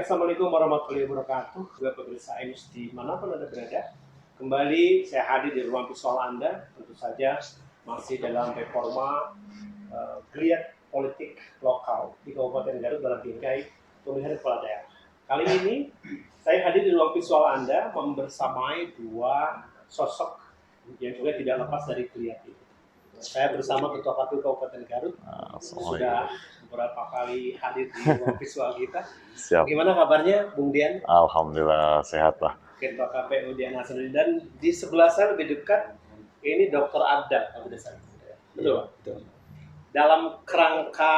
Assalamualaikum warahmatullahi wabarakatuh. Juga pemirsa Ainus dimanapun Anda berada. Kembali saya hadir di ruang visual Anda. Tentu saja masih dalam reforma geliat politik lokal di Kabupaten Garut dalam bingkai pemilihan kepala daerah. Kali ini saya hadir di ruang visual Anda membersamai dua sosok yang juga tidak lepas dari geliat ini. Saya bersama Ketua KPU Kabupaten Garut sudah beberapa kali hadir di ruang visual kita. Siap. Bagaimana kabarnya, Bung Dian? Alhamdulillah sehat lah. Ketua KPU Dian Hasanuddin, dan di sebelah saya lebih dekat ini Dr. Abdal. Betul. Betul. Dalam kerangka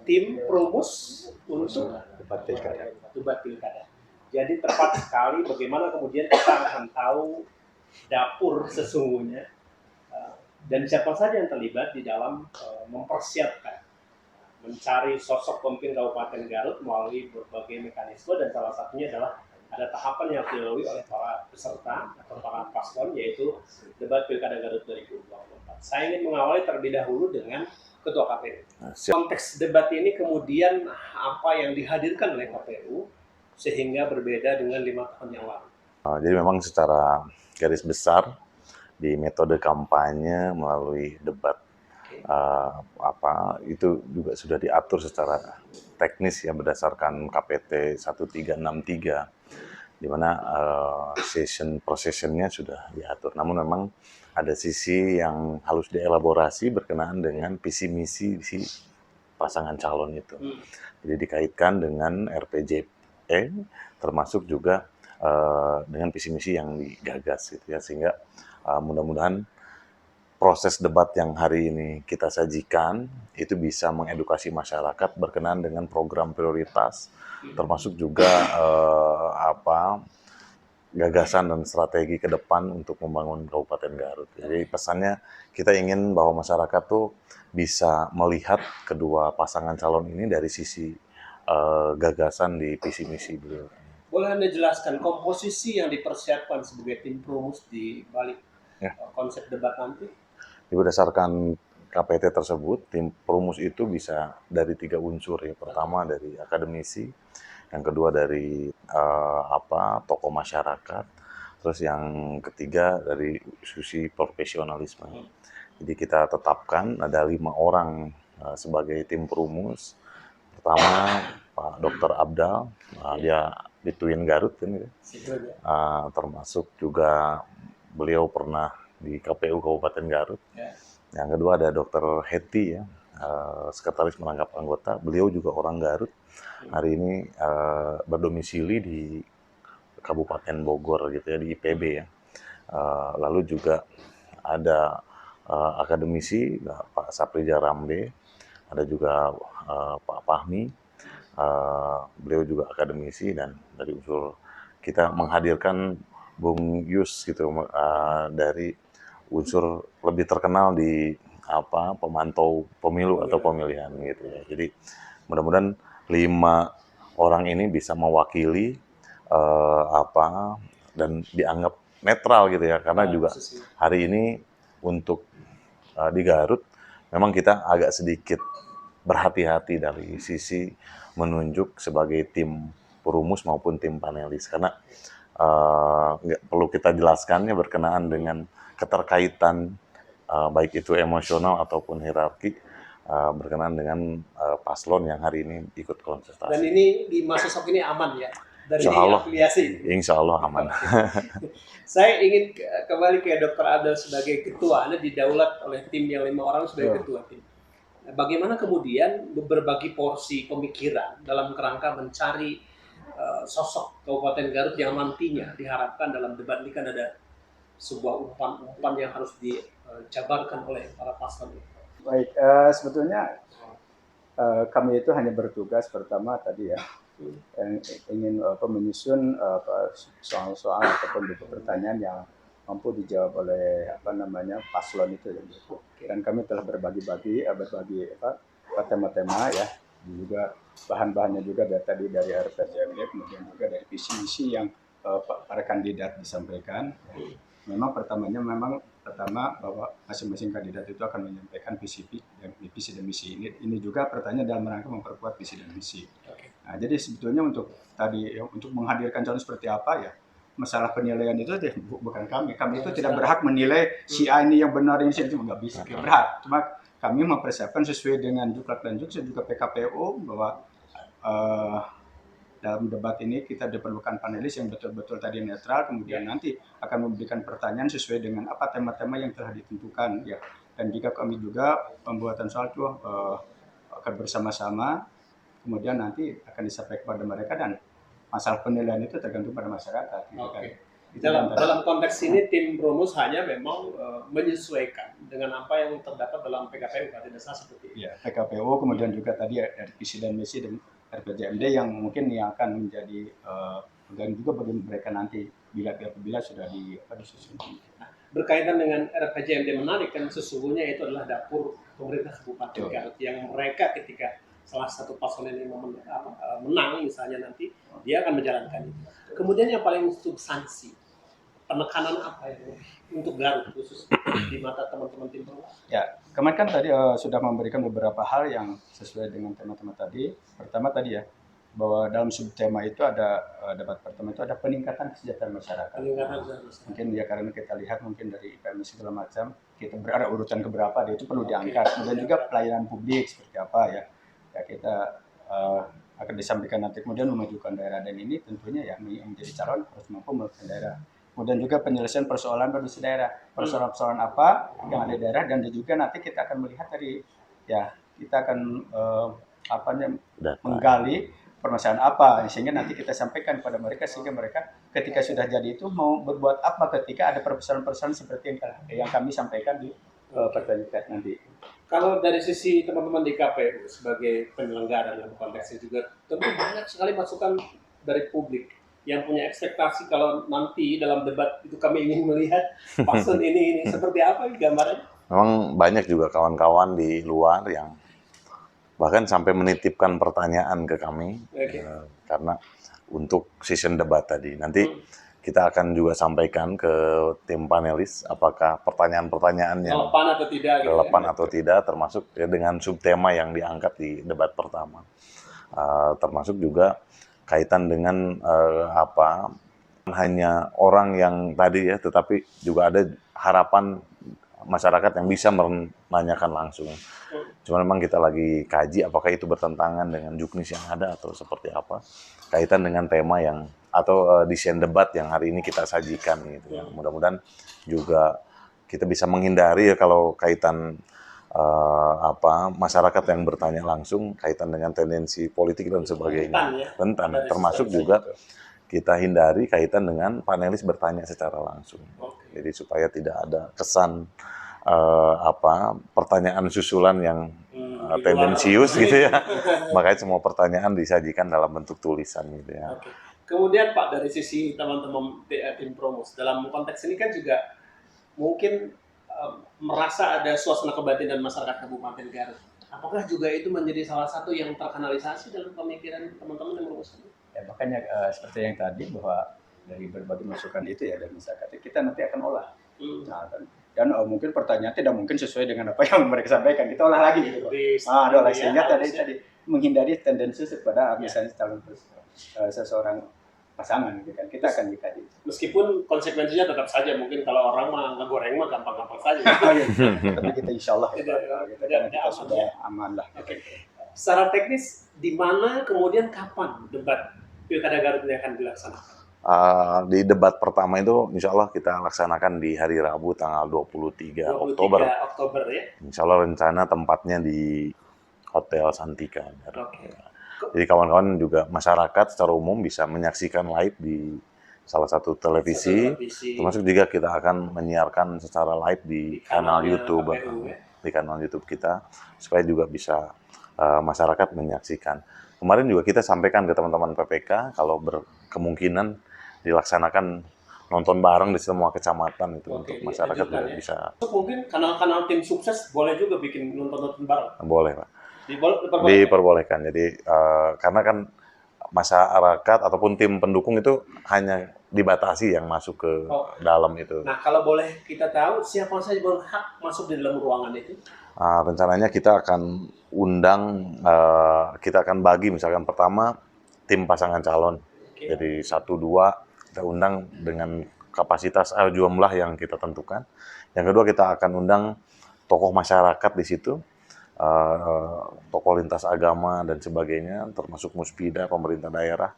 tim perumus untuk debat pilkada. Jadi tepat sekali bagaimana kemudian kita akan tahu dapur sesungguhnya dan siapa saja yang terlibat di dalam mempersiapkan mencari sosok pemimpin Kabupaten Garut melalui berbagai mekanisme, dan salah satunya adalah ada tahapan yang harus dilalui oleh para peserta atau para paslon, yaitu debat Pilkada Garut 2024. Saya ingin mengawali terlebih dahulu dengan Ketua KPU. Konteks debat ini kemudian apa yang dihadirkan oleh KPU sehingga berbeda dengan 5 tahun yang lalu? Jadi memang secara garis besar di metode kampanye melalui debat itu juga sudah diatur secara teknis ya berdasarkan KPT 1363, di mana processionnya sudah diatur. Namun memang ada sisi yang harus dielaborasi berkenaan dengan visi misi si pasangan calon itu. Jadi dikaitkan dengan RPJP, termasuk juga dengan visi misi yang digagas gitu ya, sehingga mudah-mudahan proses debat yang hari ini kita sajikan itu bisa mengedukasi masyarakat berkenaan dengan program prioritas, termasuk juga gagasan dan strategi ke depan untuk membangun Kabupaten Garut. Jadi pesannya kita ingin bahwa masyarakat tuh bisa melihat kedua pasangan calon ini dari sisi gagasan di visi misi beliau. Boleh Anda jelaskan komposisi yang dipersiapkan sebagai tim perumus di balik konsep debat nanti? Berdasarkan KPT tersebut, tim perumus itu bisa dari 3 unsur ya. Pertama dari akademisi, yang kedua dari tokoh masyarakat, terus yang ketiga dari sisi profesionalisme. Jadi kita tetapkan ada 5 orang sebagai tim perumus. Pertama Pak Dr. Abdal, dia di Twin Garut kan ya. Termasuk juga beliau pernah di KPU Kabupaten Garut. Yang kedua ada Dr. Heti ya, sekretaris merangkap anggota. Beliau juga orang Garut. Hari ini berdomisili di Kabupaten Bogor gitu ya, di IPB ya. Lalu juga ada akademisi Pak Saprija Rambe, ada juga Pak Fahmi. Beliau juga akademisi, dan dari unsur kita menghadirkan Bung Yus gitu dari unsur lebih terkenal di pemantau pemilu atau pemilihan gitu ya. Jadi mudah-mudahan 5 orang ini bisa mewakili dan dianggap netral gitu ya, karena juga hari ini untuk di Garut memang kita agak sedikit berhati-hati dari sisi menunjuk sebagai tim perumus maupun tim panelis, karena nggak perlu kita jelaskannya berkenaan dengan keterkaitan baik itu emosional ataupun hierarki berkenaan dengan paslon yang hari ini ikut kontestasi. Dan ini 5 sosok ini aman ya dari afiliasi? Insya Allah aman. Saya ingin kembali ke Dr. Abdal sebagai ketua. Anda didaulat oleh tim yang 5 orang sebagai ketua tim. Bagaimana kemudian berbagi porsi pemikiran dalam kerangka mencari sosok Kabupaten Garut yang nantinya diharapkan dalam debat ini kan ada sebuah umpan-umpan yang harus dijabarkan oleh para paslon. Baik, sebetulnya kami itu hanya bertugas pertama tadi ya, yang ingin menyusun soal-soal ataupun pertanyaan yang mampu dijawab oleh paslon itu. Dan kami telah berbagi tema-tema ya, juga bahan-bahannya juga tadi dari RPJMD, kemudian juga dari visi-misi yang para kandidat disampaikan. Memang pertama bahwa masing-masing kandidat itu akan menyampaikan visi dan misi ini juga pertanyaan dalam rangka memperkuat visi dan misi. Nah, jadi sebetulnya untuk tadi untuk menghadirkan calon seperti apa ya, masalah penilaian itu bukan kami. Kami itu tidak berhak menilai si A ini yang benar, ini itu nggak bisa. Tidak berhak. Cuma kami mempersiapkan sesuai dengan Juklak dan Juks dan juga PKPU bahwa dalam debat ini kita diperlukan panelis yang betul-betul tadi netral, kemudian nanti akan memberikan pertanyaan sesuai dengan apa tema-tema yang telah ditentukan ya. Dan jika kami juga pembuatan soal itu akan bersama-sama, kemudian nanti akan disampaikan kepada mereka dan masalah penilaian itu tergantung pada masyarakat. Gitu kan. Dalam konteks ini tim Promus hanya memang menyesuaikan dengan apa yang terdapat dalam PKPU, tidak salah seperti itu. Ya, PKPU kemudian juga tadi dari visi dan misi dan RPJMD yang mungkin yang akan menjadi pegang juga bagi mereka nanti bila sudah disusun. Berkaitan dengan RPJMD menarik kan sesungguhnya itu adalah dapur pemerintah Kabupaten Garut yang mereka ketika salah satu paslon ini menang misalnya nanti dia akan menjalankan itu. Kemudian yang paling substansi penekanan apa ya untuk Garut khusus di mata teman-teman tim Promus? Ya, kemarin kan tadi sudah memberikan beberapa hal yang sesuai dengan tema-tema tadi. Pertama tadi ya, bahwa dalam subtema itu ada debat pertama itu ada peningkatan kesejahteraan masyarakat. Mungkin ya karena kita lihat mungkin dari IPM segala macam, kita berada urutan keberapa dia itu perlu diangkat. Kemudian juga pelayanan publik seperti apa ya. Ya kita akan disampaikan nanti kemudian memajukan daerah dan ini tentunya ya menjadi calon harus mampu memajukan daerah. Kemudian juga penyelesaian persoalan baru daerah, persoalan-persoalan apa yang ada di daerah dan juga nanti kita akan melihat dari ya kita akan menggali permasalahan apa sehingga nanti kita sampaikan kepada mereka sehingga mereka ketika sudah jadi itu mau berbuat apa ketika ada persoalan-persoalan seperti yang kami sampaikan di pertanyaan nanti. Kalau dari sisi teman-teman di KPU sebagai penyelenggara dalam konteksnya juga tentu banyak sekali masukan dari publik yang punya ekspektasi kalau nanti dalam debat itu kami ingin melihat paslon ini seperti apa gambarannya? Memang banyak juga kawan-kawan di luar yang bahkan sampai menitipkan pertanyaan ke kami karena untuk season debat tadi. Nanti kita akan juga sampaikan ke tim panelis apakah pertanyaan-pertanyaan yang relevan atau tidak, termasuk ya dengan subtema yang diangkat di debat pertama. Termasuk juga kaitan dengan hanya orang yang tadi ya, tetapi juga ada harapan masyarakat yang bisa menanyakan langsung. Cuma memang kita lagi kaji apakah itu bertentangan dengan juknis yang ada atau seperti apa kaitan dengan tema yang atau desain debat yang hari ini kita sajikan gitu ya. Mudah-mudahan juga kita bisa menghindari ya kalau kaitan masyarakat yang bertanya langsung kaitan dengan tendensi politik dan sebagainya. Rentan ya? Termasuk juga kita hindari kaitan dengan panelis bertanya secara langsung. Jadi supaya tidak ada kesan pertanyaan susulan yang tendensius gitu ya. Makanya semua pertanyaan disajikan dalam bentuk tulisan gitu ya. Kemudian Pak, dari sisi teman-teman tim Promus dalam konteks ini kan juga mungkin merasa ada suasana kebatinan masyarakat Kabupaten Garut. Apakah juga itu menjadi salah satu yang terkanalisasi dalam pemikiran teman-teman tim Promus? Ya makanya seperti yang tadi bahwa dari berbagai masukan itu ya dari masyarakat kita nanti akan olah. Dan mungkin pertanyaan tidak mungkin sesuai dengan apa yang mereka sampaikan, kita olah lagi gitu. Olah sehingga tadi menghindari tendensi kepada misalnya calon seseorang pasangan gitu kan, kita akan dikaji. Meskipun konsekuensinya tetap saja mungkin kalau orang mah ngegoreng mah gampang-gampang saja. Tapi kita insya Allah kita sudah aman lah. Secara teknis di mana kemudian kapan debat Pilkada Garut ini akan dilaksanakan? Di debat pertama itu insya Allah kita laksanakan di hari Rabu tanggal 23 Oktober ya? Insya Allah rencana tempatnya di Hotel Santika. Jadi kawan-kawan juga masyarakat secara umum bisa menyaksikan live di salah satu televisi. Termasuk juga kita akan menyiarkan secara live di kanal YouTube, di kanal YouTube kita supaya juga bisa masyarakat menyaksikan. Kemarin juga kita sampaikan ke teman-teman PPK kalau berkemungkinan dilaksanakan nonton bareng di semua kecamatan itu untuk masyarakat juga bisa. Mungkin kanal-kanal tim sukses boleh juga bikin nonton bareng. Boleh Pak. Diperbolehkan. Jadi karena kan masyarakat ataupun tim pendukung itu hanya dibatasi yang masuk ke dalam itu. Nah kalau boleh kita tahu siapa saja berhak masuk di dalam ruangan itu? Rencananya kita akan undang, kita akan bagi misalkan pertama tim pasangan calon. Jadi 1-2 kita undang dengan kapasitas jumlah yang kita tentukan. Yang kedua kita akan undang tokoh masyarakat di situ, tokoh lintas agama dan sebagainya, termasuk Muspida, pemerintah daerah.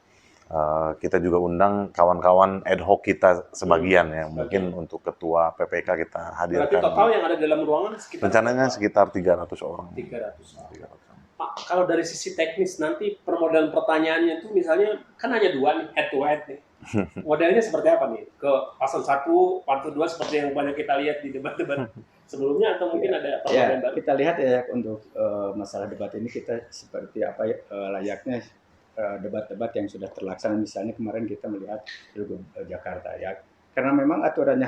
Kita juga undang kawan-kawan ad hoc kita sebagian ya, mungkin untuk ketua PPK kita hadirkan. Berarti total yang ada dalam ruangan sekitar rencananya sekitar 300 orang. 300 orang. Pak, kalau dari sisi teknis nanti permodalan pertanyaannya itu misalnya kan hanya 2 nih, head to head nih. Modelnya seperti apa nih? Ke paslon 1, paslon 2 seperti yang banyak kita lihat di debat-debat sebelumnya atau mungkin ada permodalan baru? Kita lihat ya untuk masalah debat ini kita seperti apa layaknya debat-debat yang sudah terlaksana. Misalnya kemarin kita melihat Pilgub Jakarta ya, karena memang aturannya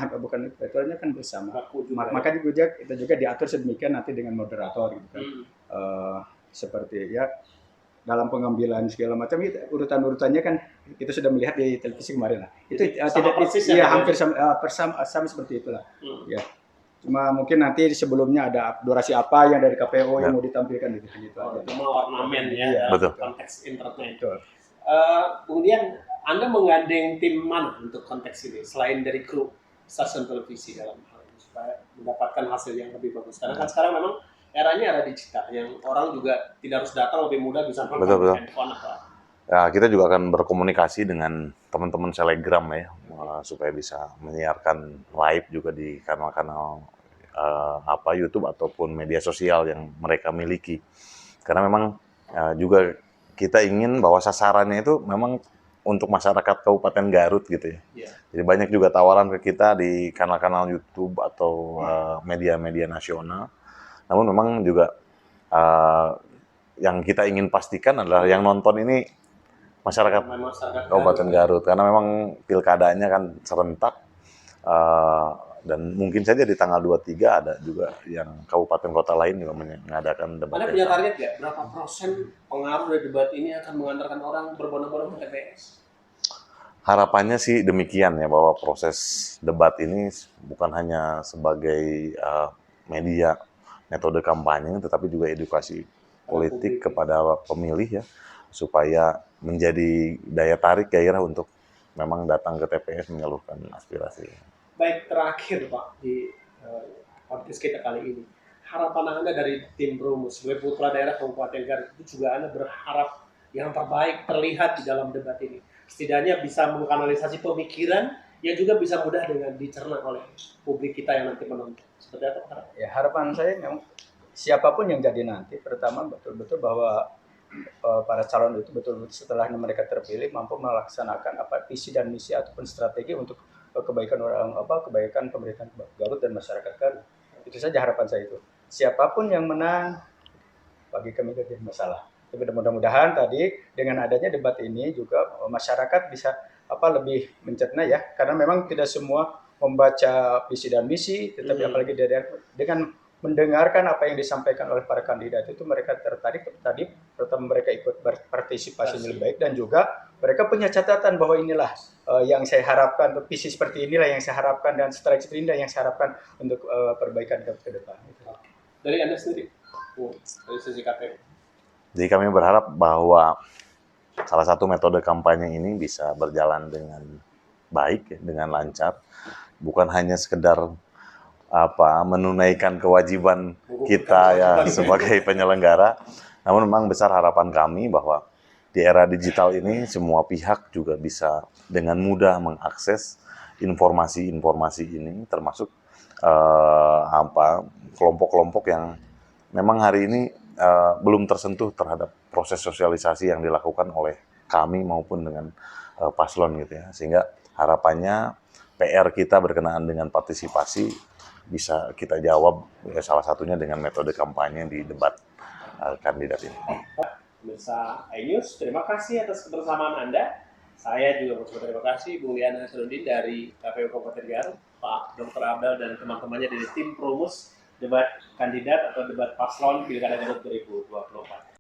kan bersama. Makanya kita juga diatur sedemikian nanti dengan moderator gitu kan. Seperti ya dalam pengambilan segala macam urutan-urutannya kan kita sudah melihat di televisi kemarin lah. Itu hampir sama seperti itulah. Ya. Cuma mungkin nanti sebelumnya ada durasi apa yang dari KPU yang mau ditampilkan gitu aja. Cuma ornamen ya, betul. Konteks internet. Kemudian Anda menggandeng tim mana untuk konteks ini selain dari kru stasiun televisi dalam hal ini supaya mendapatkan hasil yang lebih bagus? Karena kan sekarang memang eranya era digital yang orang juga tidak harus datang, lebih mudah bisa nonton handphone apa. Ya, kita juga akan berkomunikasi dengan teman-teman Telegram ya, supaya bisa menyiarkan live juga di kanal-kanal YouTube ataupun media sosial yang mereka miliki. Karena memang juga kita ingin bahwa sasarannya itu memang untuk masyarakat Kabupaten Garut gitu ya. Jadi banyak juga tawaran ke kita di kanal-kanal YouTube atau media-media nasional. Namun memang juga yang kita ingin pastikan adalah yang nonton ini masyarakat Kabupaten Garut, karena memang pilkadanya kan serentak, dan mungkin saja di tanggal 23 ada juga yang kabupaten kota lain juga mengadakan debat. Anda punya target nggak? Berapa persen pengaruh dari debat ini akan mengantarkan orang berbondong-bondong ke TPS? Harapannya sih demikian ya, bahwa proses debat ini bukan hanya sebagai media metode kampanye, tetapi juga edukasi politik kepada pemilih ya, supaya menjadi daya tarik gairah untuk memang datang ke TPS menyalurkan aspirasi. Baik, terakhir Pak di podcast kita kali ini, harapan Anda dari tim Perumus sebagai putra daerah Kabupaten Garut itu juga Anda berharap yang terbaik terlihat di dalam debat ini, setidaknya bisa mengkanalisasi pemikiran yang juga bisa mudah dengan dicerna oleh publik kita yang nanti menonton. Seperti apa harapan? Ya, harapan saya memang siapapun yang jadi nanti, pertama betul-betul bahwa para calon itu betul-betul setelah mereka terpilih mampu melaksanakan visi dan misi ataupun strategi untuk kebaikan kebaikan pemerintahan Garut dan masyarakat Garut. Itu saja harapan saya itu. Siapapun yang menang bagi kami tidak masalah. Tapi mudah-mudahan tadi dengan adanya debat ini juga masyarakat bisa lebih mencerna ya, karena memang tidak semua membaca visi dan misi, tetapi apalagi dengan mendengarkan apa yang disampaikan oleh para kandidat itu mereka tertarik. Tadi pertama mereka ikut berpartisipasi lebih baik, dan juga mereka punya catatan bahwa inilah yang saya harapkan, visi seperti inilah yang saya harapkan, dan strategi seperti inilah yang saya harapkan untuk perbaikan ke depan. Dari Anda sendiri, dari sisi KPU. Jadi kami berharap bahwa salah satu metode kampanye ini bisa berjalan dengan baik, ya, dengan lancar, bukan hanya sekedar menunaikan kewajiban kita ya sebagai penyelenggara, namun memang besar harapan kami bahwa di era digital ini semua pihak juga bisa dengan mudah mengakses informasi-informasi ini, termasuk kelompok-kelompok yang memang hari ini belum tersentuh terhadap proses sosialisasi yang dilakukan oleh kami maupun dengan paslon gitu ya. Sehingga harapannya PR kita berkenaan dengan partisipasi bisa kita jawab ya, salah satunya dengan metode kampanye di debat kandidat ini. Pemirsa iNews, terima kasih atas kebersamaan Anda. Saya juga mengucapkan terima kasih Bung Liana Nasruddin dari KPU Kabupaten Garut, Pak Dr. Abdal dan teman-temannya dari tim Perumus debat kandidat atau debat paslon Pilkada Garut 2024.